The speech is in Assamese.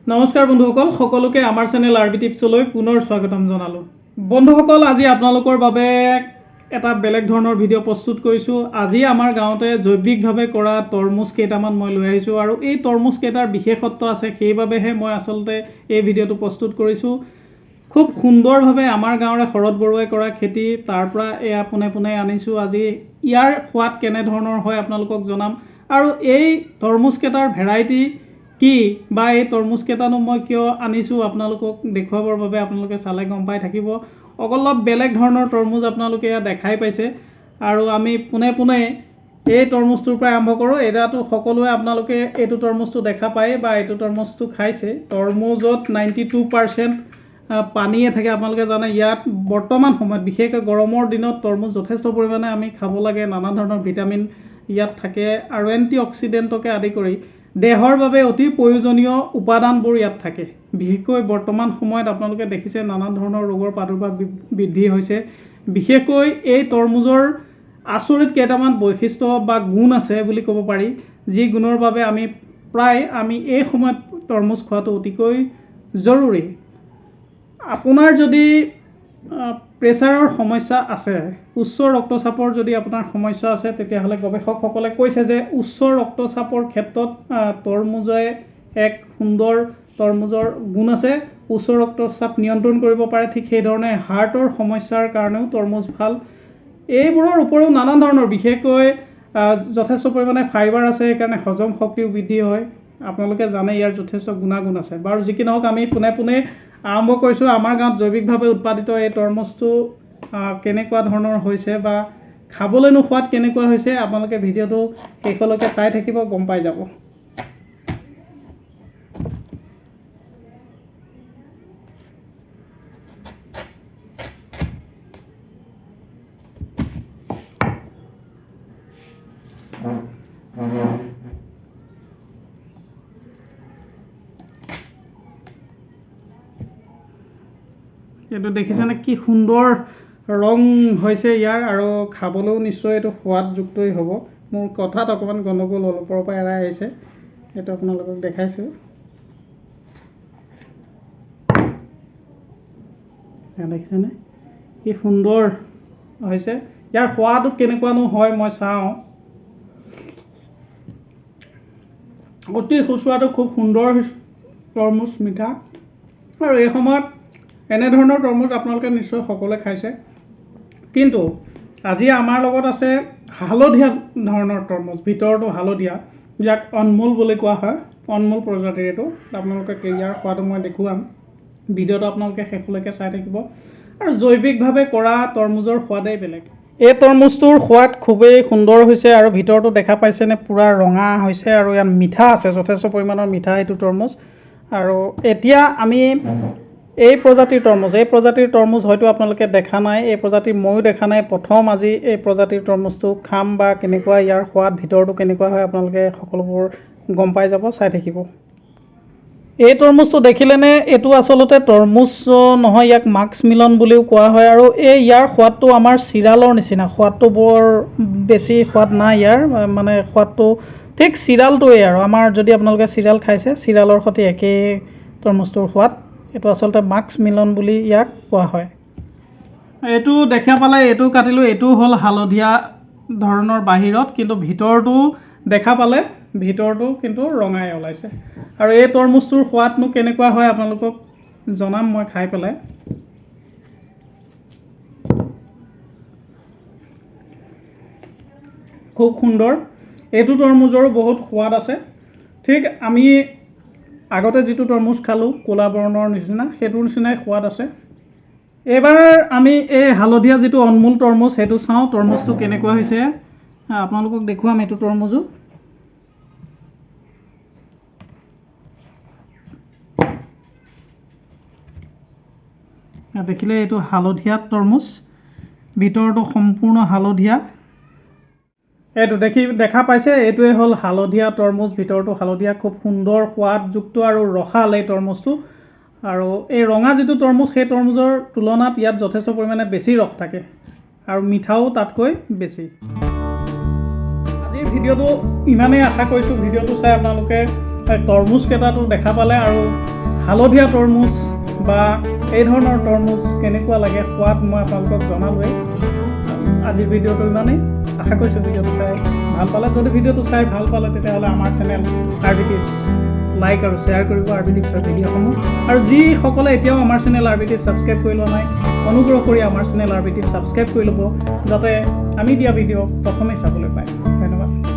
নমস্কাৰ বন্ধুসকল সকলোকে আমাৰ চেনেল আৰবি টিপছলৈ পুনৰ স্বাগতম জনালো। বন্ধুসকল আজি আপোনালোকৰ বাবে এটা বেলেগ ধৰণৰ ভিডিঅ' প্ৰস্তুত কৰিছো। আজি আমাৰ গাঁৱতে জৈৱিকভাৱে কৰা তৰমুজ কেইটামান মই লৈ আহিছো আৰু এই তৰমুজ কেইটাৰ বিশেষত্ব আছে, সেইবাবেহে মই আসলতে এই ভিডিঅ'টো প্ৰস্তুত কৰিছো। খুব সুন্দৰভাৱে আমাৰ গাঁৱৰে শৰৎ বৰুৱাই কৰা খেতি, তাৰ পৰা এয়া পোনে পোনে আনিছো। আজি ইয়াৰ সোৱাদ কেনে ধৰণৰ হয় আপোনালোকক জনাম আৰু এই তৰমুজ কেইটাৰ ভেৰাইটি কি বা এই তৰমুজ কেইটানো মই কিয় আনিছো আপোনালোকক দেখুৱাবৰ বাবে আপোনালোকে চালে গম পাই থাকিব। অলপ বেলেগ ধৰণৰ তৰমুজ আপোনালোকে ইয়াত দেখাই পাইছে আৰু আমি পোনে পোনে এই তৰমুজটোৰ পৰা আৰম্ভ কৰোঁ। এটাতো সকলোৱে আপোনালোকে এইটো তৰমুজটো দেখা পায় বা এইটো তৰমুজটো খাইছে। তৰমুজত 92% পানীয়ে থাকে, আপোনালোকে জানে। ইয়াত বৰ্তমান সময়ত বিশেষকৈ গৰমৰ দিনত তৰমুজ যথেষ্ট পৰিমাণে আমি খাব লাগে। নানা ধৰণৰ ভিটামিন ইয়াত থাকে আৰু এণ্টি অক্সিডেণ্টকে আদি কৰি দেহৰ বাবে অতি প্ৰয়োজনীয় উপাদানবোৰ ইয়াত থাকে। বিশেষকৈ বৰ্তমান সময়ত আপোনালোকে দেখিছে নানা ধৰণৰ ৰোগৰ প্ৰাদুৰ্ভাৱ বৃদ্ধি হৈছে। বিশেষকৈ এই তৰমুজৰ আচৰিত কেইটামান বৈশিষ্ট্য বা গুণ আছে বুলি ক'ব পাৰি, যি গুণৰ বাবে আমি এই সময়ত তৰমুজ খোৱাটো অতিকৈ জৰুৰী। আপোনাৰ যদি প্ৰেছাৰৰ সমস্যা আছে, উচ্চ ৰক্তচাপৰ যদি আপোনাৰ সমস্যা আছে, তেতিয়াহ'লে গৱেষকসকলে কৈছে যে উচ্চ ৰক্তচাপৰ ক্ষেত্ৰত তৰমুজে এক সুন্দৰ তৰমুজৰ গুণ আছে। উচ্চ ৰক্তচাপ নিয়ন্ত্ৰণ কৰিব পাৰে। ঠিক সেইধৰণে হাৰ্টৰ সমস্যাৰ কাৰণেও তৰমুজ ভাল। এইবোৰৰ উপৰিও নানা ধৰণৰ বিশেষকৈ যথেষ্ট পৰিমাণে ফাইবাৰ আছে, সেইকাৰণে হজম শক্তিও বৃদ্ধি হয়। আপোনালোকে জানে ইয়াৰ যথেষ্ট গুণাগুণ আছে। বাৰু যি কি নহওক, আমি পোনে পোনে আৰম্ভ কৰিছোঁ। আমাৰ গাঁৱত জৈৱিকভাৱে উৎপাদিত এই তৰমুজটো কেনেকুৱা ধৰণৰ হৈছে বা খাবলৈনো সোৱাদ কেনেকুৱা হৈছে, আপোনালোকে ভিডিঅ'টো শেষলৈকে চাই থাকিব, গম পাই যাব। এইটো দেখিছেনে কি সুন্দৰ ৰং হৈছে ইয়াৰ, আৰু খাবলৈও নিশ্চয় এইটো সোৱাদযুক্তই হ'ব। মোৰ কথাত অকণমান গণ্ডগোল হ'ল, ওপৰৰ পৰা এৰাই আহিছে। এইটো আপোনালোকক দেখাইছোঁ। দেখিছেনে কি সুন্দৰ হৈছে। ইয়াৰ সোৱাদো কেনেকুৱানো হয় মই চাওঁ। অতি সুস্বাদু, খুব সুন্দৰ তৰমুজ, মিঠা। আৰু এই সময়ত এনেধৰণৰ তৰমুজ আপোনালোকে নিশ্চয় সকলোৱে খাইছে। কিন্তু আজি আমাৰ লগত আছে হালধীয়া ধৰণৰ তৰমুজ, ভিতৰতো হালধীয়া, যাক অনমোল বুলি কোৱা হয়। অনমোল প্ৰজাতিৰ এইটো। আপোনালোকে ইয়াৰ সোৱাদো মই দেখুৱাম। ভিডিঅ'টো আপোনালোকে শেষলৈকে চাই থাকিব। আৰু জৈৱিকভাৱে কৰা তৰমুজৰ সোৱাদেই বেলেগ। এই তৰমুজটোৰ সোৱাদ খুবেই সুন্দৰ হৈছে আৰু ভিতৰতো দেখা পাইছেনে পূৰা ৰঙা হৈছে আৰু ইয়াত মিঠা আছে, যথেষ্ট পৰিমাণৰ মিঠা এইটো তৰমুজ। আৰু এতিয়া আমি এই প্ৰজাতিৰ তৰমুজ হয়তো আপোনালোকে দেখা নাই, এই প্ৰজাতিৰ ময়ো দেখা নাই। প্ৰথম আজি এই প্ৰজাতিৰ তৰমুজটো খাম বা কেনেকুৱা ইয়াৰ সোৱাদ, ভিতৰটো কেনেকুৱা হয়, আপোনালোকে সকলোবোৰ গম পাই যাব, চাই থাকিব। এই তৰমুজটো দেখিলেনে, এইটো আচলতে তৰমুজ নহয়, ইয়াক মাক্স মিলন বুলিও কোৱা হয়। আৰু ইয়াৰ সোৱাদটো আমাৰ চিৰালৰ নিচিনা, সোৱাদটো বৰ বেছি সোৱাদ নাই ইয়াৰ, মানে সোৱাদটো ঠিক চিৰালটোৱেই আৰু আমাৰ যদি আপোনালোকে চিৰাল খাইছে, চিৰালৰ সৈতে একেই তৰমুজটোৰ সোৱাদ। এইটো আচলতে মাক্স মিলন বুলি ইয়াক কোৱা হয়। এইটো দেখা পালে এইটো কাটিলোঁ, এইটো হ'ল হালধীয়া ধৰণৰ বাহিৰত, কিন্তু ভিতৰটো দেখা পালে ভিতৰটো কিন্তু ৰঙাই ওলাইছে। আৰু এই তৰমুজটোৰ সোৱাদনো কেনেকুৱা হয় আপোনালোকক জনাম মই খাই পেলাই। খুব সুন্দৰ। এইটো তৰমুজৰো বহুত সোৱাদ আছে। ঠিক আমি আগতে যিটো তৰমুজ খালোঁ ক'লা বৰণৰ নিচিনা, সেইটোৰ নিচিনাই সোৱাদ আছে। এইবাৰ আমি এই হালধীয়া যিটো অনমোল তৰমুজ, সেইটো চাওঁ তৰমুজটো কেনেকুৱা হৈছে। আপোনালোকক দেখুৱাম এইটো তৰমুজো। দেখিলে এইটো হালধীয়া তৰমুজ, ভিতৰটো সম্পূৰ্ণ হালধীয়া। এইটো দেখা পাইছে, এইটোৱে হ'ল হালধীয়া তৰমুজ, ভিতৰটো হালধীয়া। খুব সুন্দৰ সোৱাদযুক্ত আৰু ৰসাল এই তৰমুজটো। আৰু এই ৰঙা যিটো তৰমুজ, সেই তৰমুজৰ তুলনাত ইয়াত যথেষ্ট পৰিমাণে বেছি ৰস থাকে আৰু মিঠাও তাতকৈ বেছি। আজিৰ ভিডিঅ'টো ইমানেই আশা কৰিছোঁ ভিডিঅ'টো চাই আপোনালোকে তৰমুজ কেইটাটো দেখা পালে আৰু হালধীয়া তৰমুজ বা এই ধৰণৰ তৰমুজ কেনেকুৱা লাগে সোৱাদ মই আপোনালোকক জনালোৱেই। আজিৰ ভিডিঅ'টো ইমানেই। আশা কৰিছোঁ ভিডিঅ'টো চাই ভাল পালে। যদি ভিডিঅ'টো চাই ভাল পালে তেতিয়াহ'লে আমাৰ চেনেল RB Tips লাইক আৰু শ্বেয়াৰ কৰিব RB Tipsৰ ভিডিঅ'সমূহ। আৰু যিসকলে এতিয়াও আমাৰ চেনেল RB Tips ছাবস্ক্ৰাইব কৰি লোৱা নাই, অনুগ্ৰহ কৰি আমাৰ চেনেল RB Tips ছাবস্ক্ৰাইব কৰি ল'ব, যাতে আমি দিয়া ভিডিঅ' প্ৰথমেই চাবলৈ পায়। ধন্যবাদ।